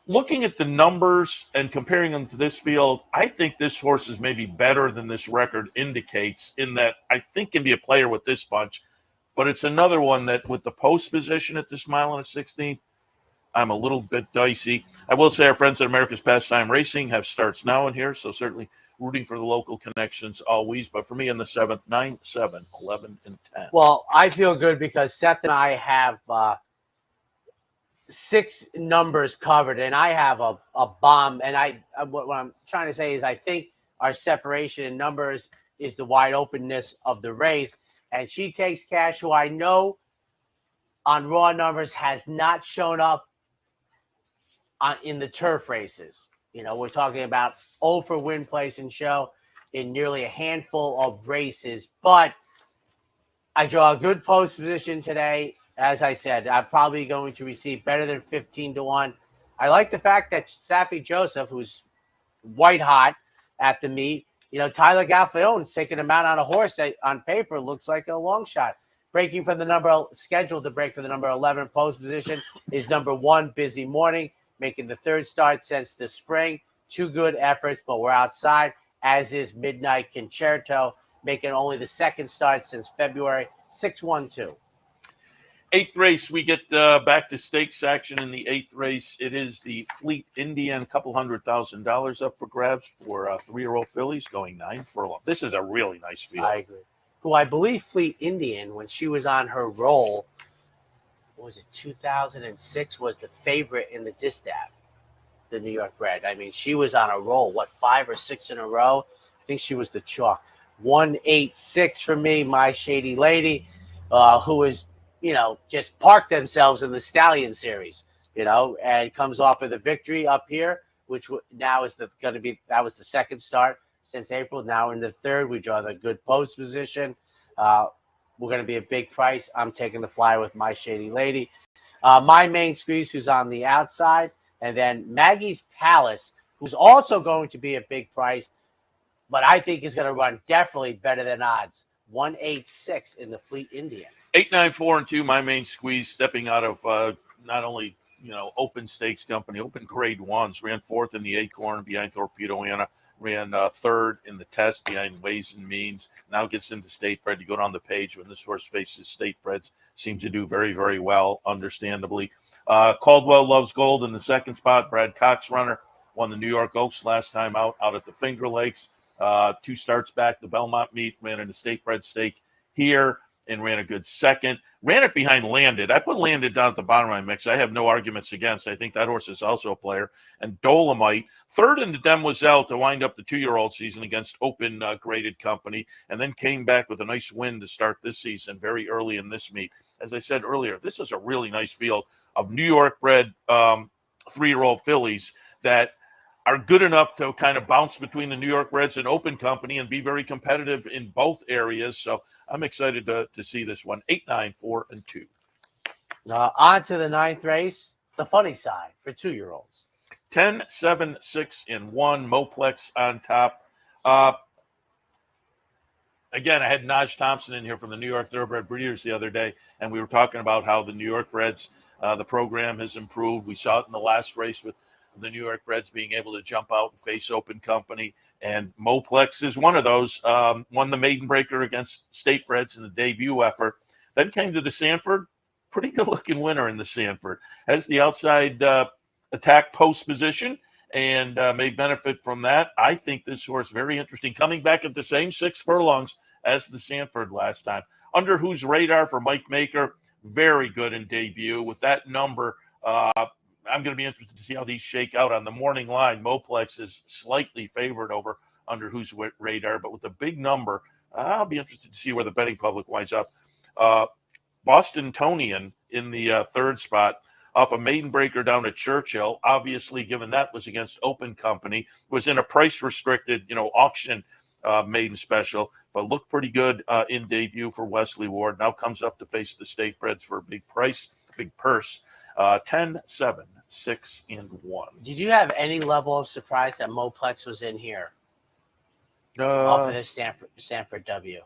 looking at the numbers and comparing them to this field, I think this horse is maybe better than this record indicates in that I think can be a player with this bunch, but it's another one that with the post position at this mile and a 16th, I'm a little bit dicey. I will say our friends at America's Pastime Racing have starts now in here, so certainly rooting for the local connections always. But for me in the 7th, 9, 7, 11, and 10. Well, I feel good because Seth and I have 6 numbers covered, and I have a bomb. And what I'm trying to say is I think our separation in numbers is the wide openness of the race. And She Takes Cash, who I know on raw numbers has not shown up in the turf races. You know, we're talking about 0 for win, place, and show in nearly a handful of races. But I draw a good post position today. As I said, I'm probably going to receive better than 15-1. I like the fact that Safi Joseph, who's white hot at the meet, you know, Tyler Galfeone's taking him out on a horse that on paper looks like a long shot. Breaking from the number, scheduled to break for the number 11 post position is number 1, Busy Morning, making the third start since the spring. 2 good efforts, but we're outside, as is Midnight Concerto, making only the second start since February. 6-1-2. 8th race, we get back to stakes action in the 8th race. It is the Fleet Indian, couple $100,000 up for grabs for 3-year-old fillies going 9 furlong. This is a really nice field. I agree. Who I believe Fleet Indian, when she was on her roll, what was it, 2006, was the favorite in the distaff, the New York bred. I mean, she was on a roll, 5 or 6 in a row? I think she was the chalk. 186 for me, My Shady Lady, who is, you know, just parked themselves in the Stallion Series, you know, and comes off of the victory up here, which now is going to be, that was the second start since April. Now in the third, we draw the good post position. We're going to be a big price. I'm taking the flyer with My Shady Lady. My Main Squeeze, who's on the outside. And then Maggie's Palace, who's also going to be a big price, but I think is going to run definitely better than odds. 186 in the Fleet Indian. 8, 9, 4, and 2, My Main Squeeze, stepping out of not only, you know, open stakes company, open grade 1s, ran 4th in the Acorn behind Torpedo Anna, ran 3rd in the test behind Ways and Means, now gets into state bred. You go down the page when this horse faces state breds, seems to do very, very well, understandably. Caldwell Loves Gold in the second spot. Brad Cox runner, won the New York Oaks last time out at the Finger Lakes. 2 starts back, the Belmont meet, ran in a state bred stake here and ran a good second. Ran it behind Landed. I put Landed down at the bottom of my mix. I have no arguments against. I think that horse is also a player. And Dolomite, 3rd in the Demoiselle to wind up the 2-year-old season against open graded company, and then came back with a nice win to start this season very early in this meet. As I said earlier, this is a really nice field of New York bred 3-year-old fillies that are good enough to kind of bounce between the New York breds and open company and be very competitive in both areas. So I'm excited to see this one. 8, 9, 4, and 2. On to the 9th race, the funny side for 2-year-olds. 10, 7, 6, and 1. Moplex on top. Again, I had Naj Thompson in here from the New York Thoroughbred Breeders the other day, and we were talking about how the New York breds, the program has improved. We saw it in the last race with the New York breds being able to jump out and face open company. And Moplex is one of those. Won the maiden breaker against state breds in the debut effort. Then came to the Sanford. Pretty good-looking winner in the Sanford. Has the outside attack post position and may benefit from that. I think this horse very interesting. Coming back at the same 6 furlongs as the Sanford last time. Under whose radar for Mike Maker. Very good in debut. With that number, I'm going to be interested to see how these shake out on the morning line. Moplex is slightly favored over under whose radar, but with a big number, I'll be interested to see where the betting public winds up. Bostonian in the third spot off a maiden breaker down at Churchill. Obviously, given that was against Open Company, was in a price restricted, auction maiden special, but looked pretty good in debut for Wesley Ward. Now comes up to face the State Breds for a big purse. 10, 7, 6, and 1. Did you have any level of surprise that Moplex was in here off of this Sanford W?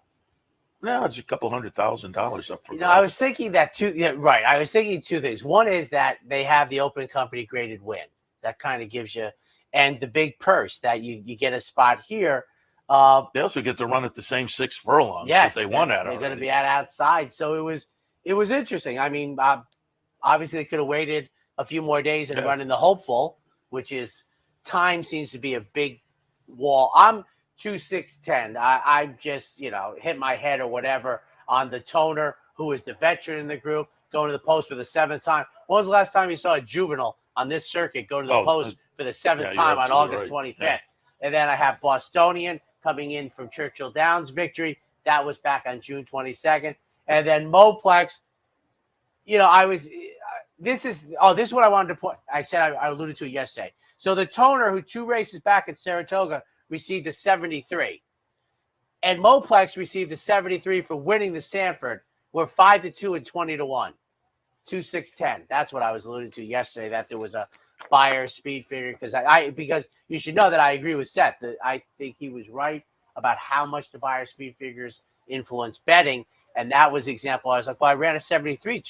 No, it's a couple $100,000 up for. I was thinking that too. Yeah, right. I was thinking two things. One is that they have the Open Company graded win. That kind of gives you, and the big purse that you get a spot here. They also get to run at the same 6 furlongs that they won at. They're going to be at outside, so it was interesting. I mean, obviously they could have waited a few more days and run in the hopeful, which is time seems to be a big wall. I'm 2-6-10. I just hit my head or whatever on the Toner, who is the veteran in the group, going to the post for the 7th time. When was the last time you saw a juvenile on this circuit go to the post for the 7th time on August 25th? Yeah. And then I have Bostonian coming in from Churchill Downs victory. That was back on June 22nd. And then Moplex, this is what I wanted to point. I said I alluded to it yesterday. So the Toner, who 2 races back at Saratoga, received a 73. And Moplex received a 73 for winning the Sanford. We're 5-2 and 20-1. 2-6-10. That's what I was alluding to yesterday, that there was a buyer speed figure, because you should know that I agree with Seth that I think he was right about how much the buyer speed figures influence betting, and that was the example. I was like, well, I ran a 73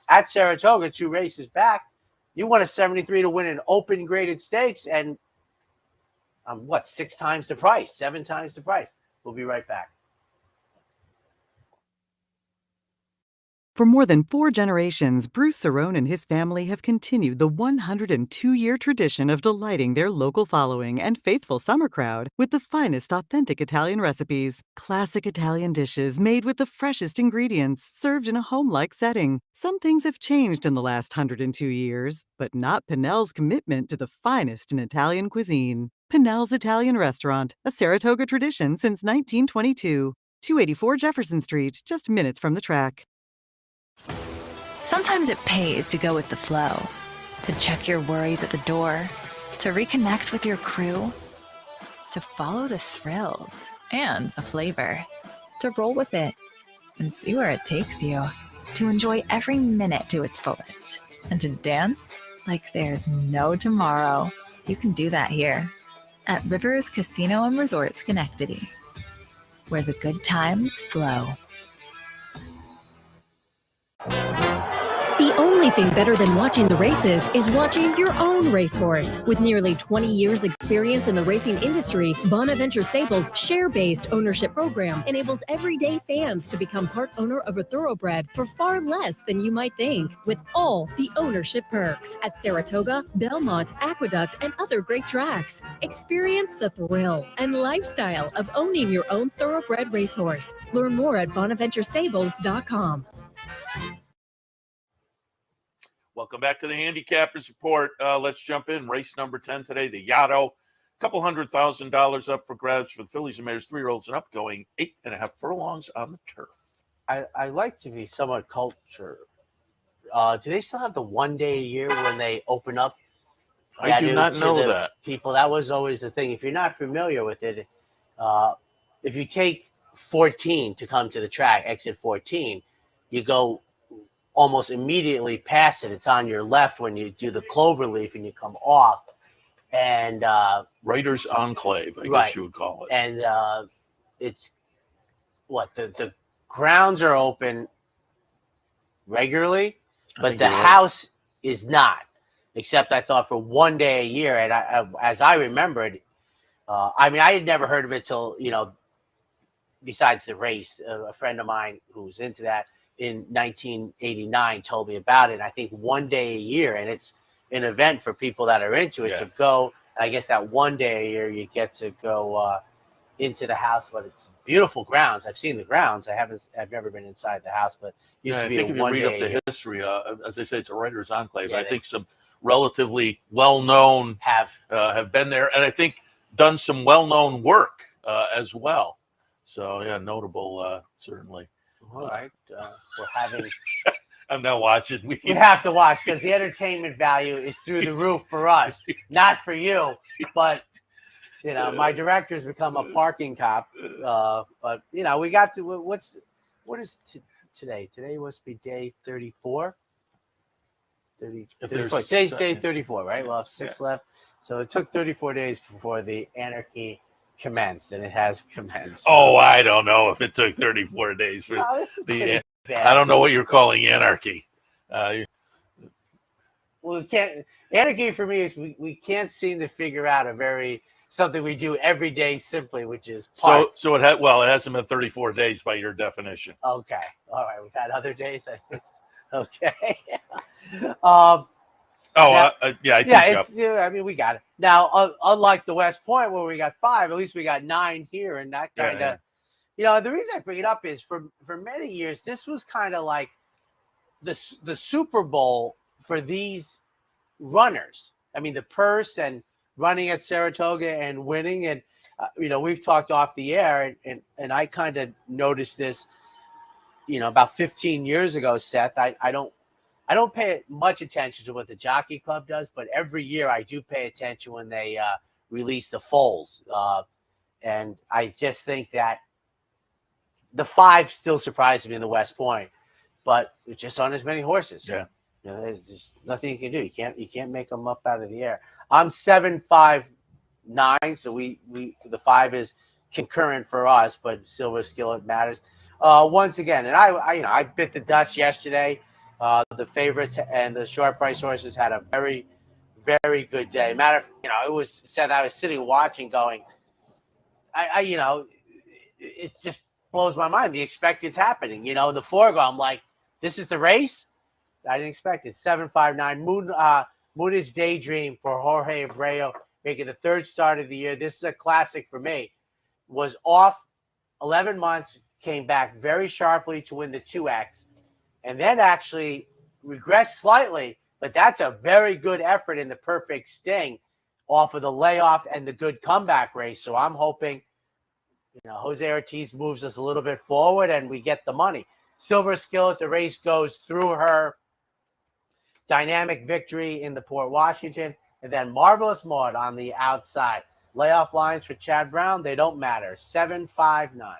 at Saratoga 2 races back. You won a 73 to win an open graded stakes, and 6 times the price, 7 times the price. We'll be right back. For more than 4 generations, Bruce Cerrone and his family have continued the 102-year tradition of delighting their local following and faithful summer crowd with the finest authentic Italian recipes. Classic Italian dishes made with the freshest ingredients, served in a home-like setting. Some things have changed in the last 102 years, but not Pinnell's commitment to the finest in Italian cuisine. Pinnell's Italian Restaurant, a Saratoga tradition since 1922. 284 Jefferson Street, just minutes from the track. Sometimes it pays to go with the flow, to check your worries at the door, to reconnect with your crew, to follow the thrills and the flavor, to roll with it and see where it takes you, to enjoy every minute to its fullest, and to dance like there's no tomorrow. You can do that here at Rivers Casino and Resort Schenectady, where the good times flow. The only thing better than watching the races is watching your own racehorse. With nearly 20 years experience in the racing industry, Bonaventure Stables' share-based ownership program enables everyday fans to become part owner of a thoroughbred for far less than you might think, with all the ownership perks at Saratoga, Belmont, Aqueduct, and other great tracks. Experience the thrill and lifestyle of owning your own thoroughbred racehorse. Learn more at bonaventurestables.com. Welcome back to the Handicappers Report. Let's jump in. Race number 10 today, the Yaddo. Couple $100,000 up for grabs for the fillies and mares, 3-year-olds and up, going 8.5 furlongs on the turf. I like to be somewhat cultured. Do they still have the 1 day a year when they open up? I do not know that. People, that was always the thing. If you're not familiar with it, if you take 14 to come to the track, exit 14, you go almost immediately past it. It's on your left when you do the clover leaf and you come off. And Writers Enclave, I guess you would call it. And it's what the grounds are open regularly, but the house is not. Except I thought for 1 day a year, and as I remembered, I mean, I had never heard of it till besides the race. A friend of mine who was into that in 1989 told me about it. And I think 1 day a year, and it's an event for people that are into it to go. And I guess that 1 day a year you get to go into the house, but it's beautiful grounds. I've seen the grounds. I've never been inside the house, but it used to be I think a if you 1 read day up the history, as I say, it's a writer's enclave. I think some relatively well-known have been there, and I think done some well-known work as well. So yeah, notable certainly. All right, we're having. I'm not watching. We have to watch because the entertainment value is through the roof for us, not for you. But my director's become a parking cop. But we got to what is today? Today must be day 34. 34. Today's day 34, right? We'll have 6 left. So it took 34 days before the anarchy commenced, and it has commenced. Oh, I don't know if it took 34 days for the. I don't know what you're calling anarchy. Well, we can't. Anarchy for me is we can't seem to figure out something we do every day simply, which is park. So it hasn't been 34 days by your definition. Okay, all right. We've had other days. I think. Okay. I mean, we got it now. Unlike the West Point where we got 5, at least we got 9 here, and that kind of. The reason I bring it up is for many years this was kind of like the Super Bowl for these runners. I mean, the purse and running at Saratoga and winning, and we've talked off the air, and I kind of noticed this, about 15 years ago, Seth. I don't pay much attention to what the Jockey Club does, but every year I do pay attention when they release the foals, and I just think that. The 5 still surprises me in the West Point, but it's just on as many horses. Yeah, there's just nothing you can do. You can't make them up out of the air. I'm 7.59, so we the 5 is concurrent for us, but Silver Skillet matters once again. And I bit the dust yesterday. The favorites and the short price horses had a very, very good day. It was said I was sitting watching, going, it just blows my mind. The expected's happening. The foregone, I'm like, this is the race? I didn't expect it. 7.59. Moonage Daydream for Jorge Abreu, making the 3rd start of the year. This is a classic for me. Was off 11 months, came back very sharply to win the 2X, and then actually regressed slightly, but that's a very good effort in the perfect sting off of the layoff and the good comeback race. So I'm hoping Jose Ortiz moves us a little bit forward and we get the money. Silver Skillet, the race goes through her dynamic victory in the Port Washington, and then Marvelous Maud on the outside. Layoff lines for Chad Brown, they don't matter. 7, 5, 9.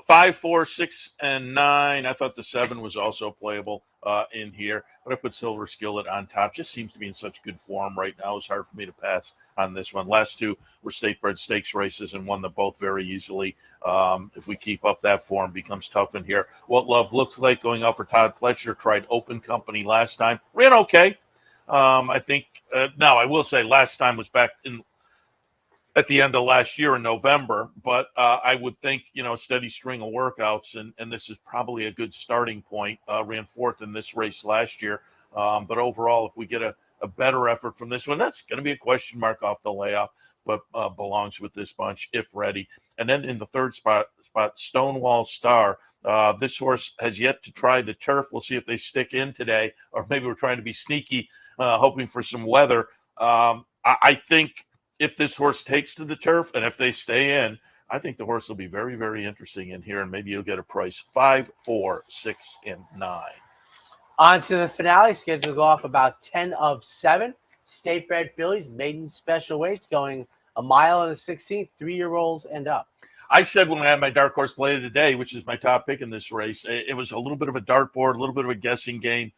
5, 4, 6, and 9. I thought the 7 was also playable in here, but I put Silver Skillet on top. Just seems to be in such good form right now. It's hard for me to pass on this one. Last 2 were state bred stakes races and won them both very easily. If we keep up that form, becomes tough in here. What Love Looks Like going out for Todd Pletcher. Tried Open Company last time. Ran okay. I think now I will say last time was back at the end of last year in November, but I would think, steady string of workouts, and this is probably a good starting point. Ran 4th in this race last year. But overall, if we get a better effort from this one, that's going to be a question mark off the layoff, but belongs with this bunch if ready. And then in the 3rd spot, Stonewall Star. This horse has yet to try the turf. We'll see if they stick in today, or maybe we're trying to be sneaky, hoping for some weather. I think if this horse takes to the turf and if they stay in, I think the horse will be very, very interesting in here, and maybe you'll get a price 5, 4, 6, and 9. On to the finale, scheduled to go off about 10 of 7. State bred fillies, maiden special weights, going a mile and a 16th, 3-year-olds and up. I said when I had my dark horse play of the day, which is my top pick in this race, it was a little bit of a dartboard, a little bit of a guessing game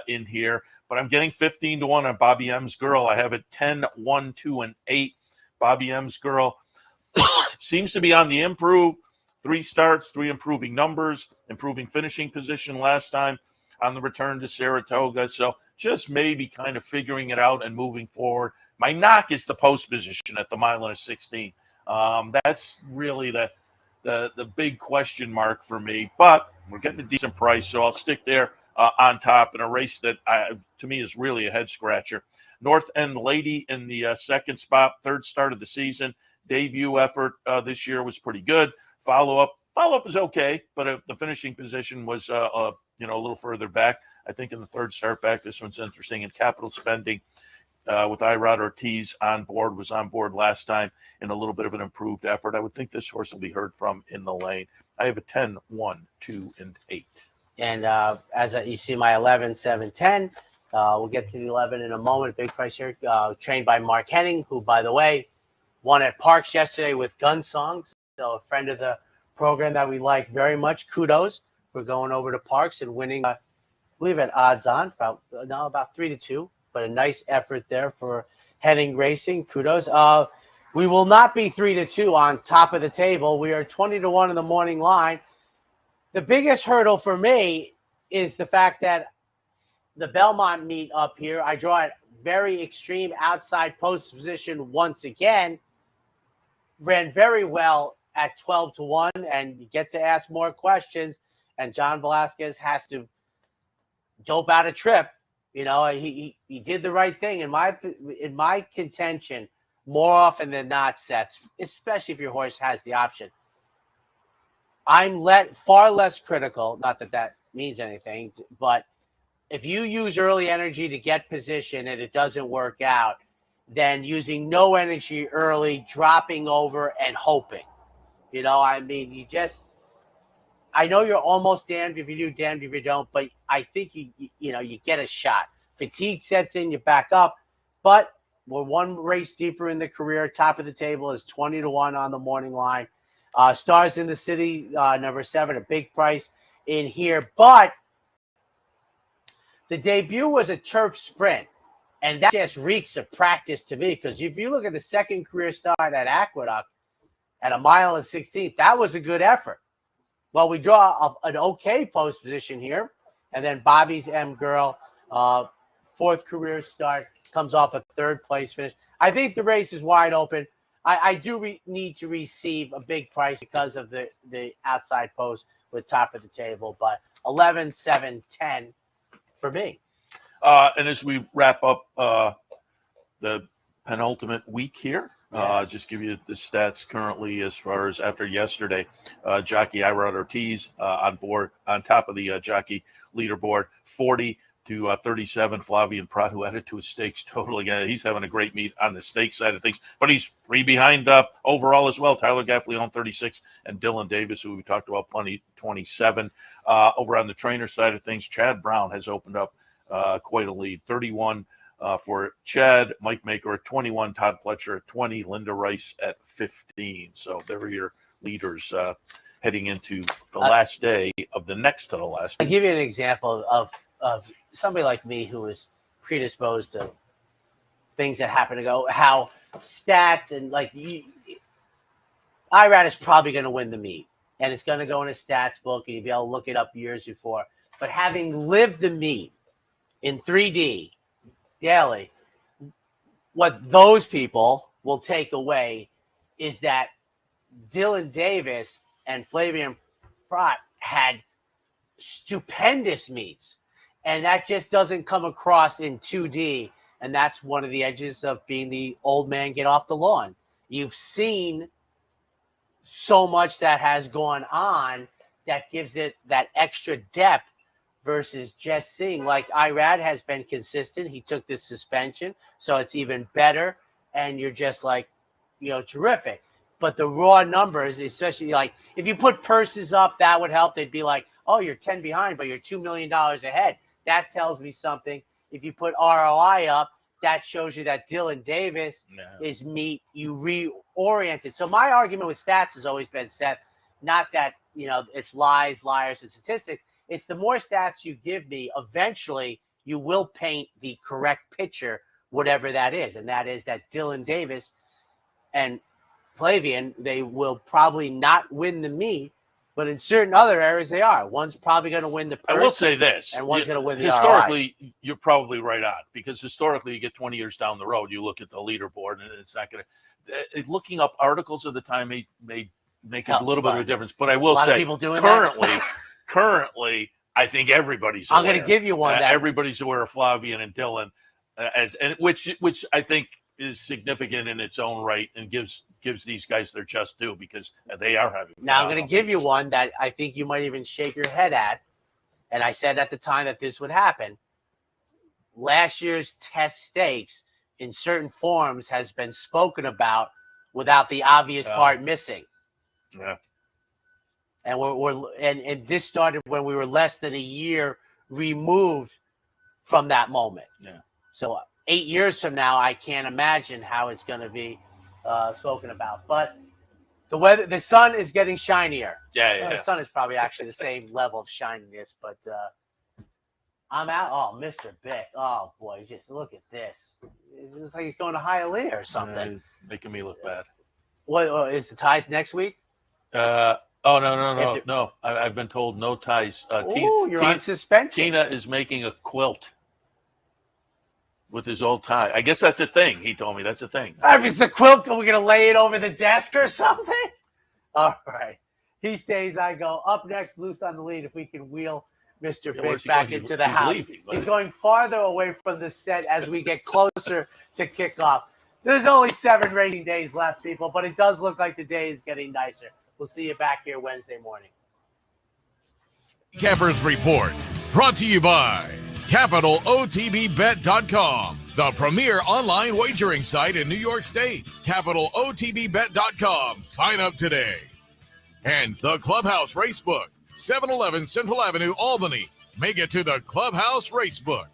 in here. But I'm getting 15 to 1 on Bobby M's Girl. I have it 10, 1, 2, and 8. Bobby M's Girl seems to be on the improve. 3 starts, 3 improving numbers, improving finishing position last time on the return to Saratoga. So just maybe kind of figuring it out and moving forward. My knock is the post position at the mile and a 16. That's really the big question mark for me. But we're getting a decent price, so I'll stick there. On top in a race that to me is really a head scratcher. North End Lady in the 2nd spot, 3rd start of the season. Debut effort this year was pretty good. Follow up is okay, but the finishing position was a little further back. I think in the third start back, this one's interesting. And Capital Spending with Irod Ortiz was on board last time in a little bit of an improved effort. I would think this horse will be heard from in the lane. I have a 10, 1, 2, and 8. And you see my 11, 7, 10. We'll get to the 11 in a moment. Big price here. Trained by Mark Henning, who, by the way, won at Parks yesterday with Gun Songs. So a friend of the program that we like very much. Kudos for going over to Parks and winning, I believe, at odds on, about 3-2. But a nice effort there for Henning Racing. Kudos. We will not be 3-2 on top of the table. We are 20-1 in the morning line. The biggest hurdle for me is the fact that the Belmont meet up here, I draw at very extreme outside post position once again. Ran very well at 12-1, and you get to ask more questions. And John Velasquez has to dope out a trip. He did the right thing in my contention more often than not, Seth, especially if your horse has the option. I'm far less critical, not that that means anything, but if you use early energy to get position and it doesn't work out, then using no energy early, dropping over and hoping. I know you're almost damned if you do, damned if you don't, but I think you get a shot. Fatigue sets in, you back up, but we're one race deeper in the career. Top of the table is 20-1 on the morning line. Stars in the City, number 7, a big price in here, but the debut was a turf sprint, and that just reeks of practice to me, because if you look at the second career start at Aqueduct at 1.16 miles, that was a good effort. Well, we draw an okay post position here, and then Bobby's M Girl, fourth career start, comes off a third place finish. I think the race is wide open. I do need to receive a big price because of the outside post with top of the table, but 11, 7, 10 for me. And as we wrap up the penultimate week here, just give you the stats currently as far as after yesterday. Jockey Irod Ortiz on top of the jockey leaderboard, 40 to 37. Flavian Prat, who added to his stakes total again. He's having a great meet on the stake side of things, but he's 3 behind overall as well. Tyler Gaffley 36, and Dylan Davis, who we talked about plenty, 27. Over on the trainer side of things, Chad Brown has opened up quite a lead, 31 for Chad, Mike Maker at 21, Todd Pletcher at 20, Linda Rice at 15. So there are your leaders heading into the last day of the next to the last. I'll give you an example of somebody like me who is predisposed to things that happen to go, how stats and Irad is probably going to win the meet, and it's going to go in a stats book, and you'll be able to look it up years before. But having lived the meet in 3D daily, what those people will take away is that Dylan Davis and Flavian Prat had stupendous meets. And that just doesn't come across in 2D. And that's one of the edges of being the old man get off the lawn. You've seen so much that has gone on that gives it that extra depth versus just seeing. Like Irad has been consistent. He took this suspension, so it's even better. And you're just terrific. But the raw numbers, especially if you put purses up, that would help. They'd be like, oh, you're 10 behind, but you're $2 million ahead. That tells me something. If you put ROI up, that shows you that Dylan Davis is meet. You reoriented. So my argument with stats has always been, Seth, not that, it's lies, liars, and statistics. It's the more stats you give me, eventually you will paint the correct picture, whatever that is. And that is that Dylan Davis and Flavian, they will probably not win the meet, but in certain other areas they are. One's probably going to win the purse. I will say this. And one's going to win the historically, ROI. You're probably right on, because historically you get 20 years down the road, you look at the leaderboard, and it's not going to – looking up articles of the time may make a little bit of a difference. But I will say, people doing currently, I think everybody's aware. I'm going to give you one. Everybody's aware of Flavian and Dylan, which I think is significant in its own right and gives these guys their just due, because they are having. Now I'm going to give you one that I think you might even shake your head at, and I said at the time that this would happen, last year's test stakes in certain forms has been spoken about without the obvious part missing. Yeah. And and this started when we were less than a year removed from that moment. Yeah. So 8 years from now, I can't imagine how it's going to be spoken about. But the sun is getting shinier. Yeah. The sun is probably actually the same level of shininess, but I'm out. Oh, Mr. Bick. Oh boy, just look at this. It looks like he's going to Hialeah or something. Making me look bad. What is the ties next week? No. I've been told no ties. You're on suspension. Tina is making a quilt with his old tie. I guess that's a thing. He told me that's a thing. I mean, it's a quilt. Are we going to lay it over the desk or something? All right. He stays. I go. Up next, Loose on the Lead. If we can wheel Mr. Bick back into the house. He's going farther away from the set as we get closer to kickoff. There's only 7 racing days left, people, but it does look like the day is getting nicer. We'll see you back here Wednesday morning. Handicappers Report, brought to you by CapitalOTBBet.com, the premier online wagering site in New York State. CapitalOTBBet.com. Sign up today. And the Clubhouse Racebook, 711 Central Avenue, Albany. Make it to the Clubhouse Racebook.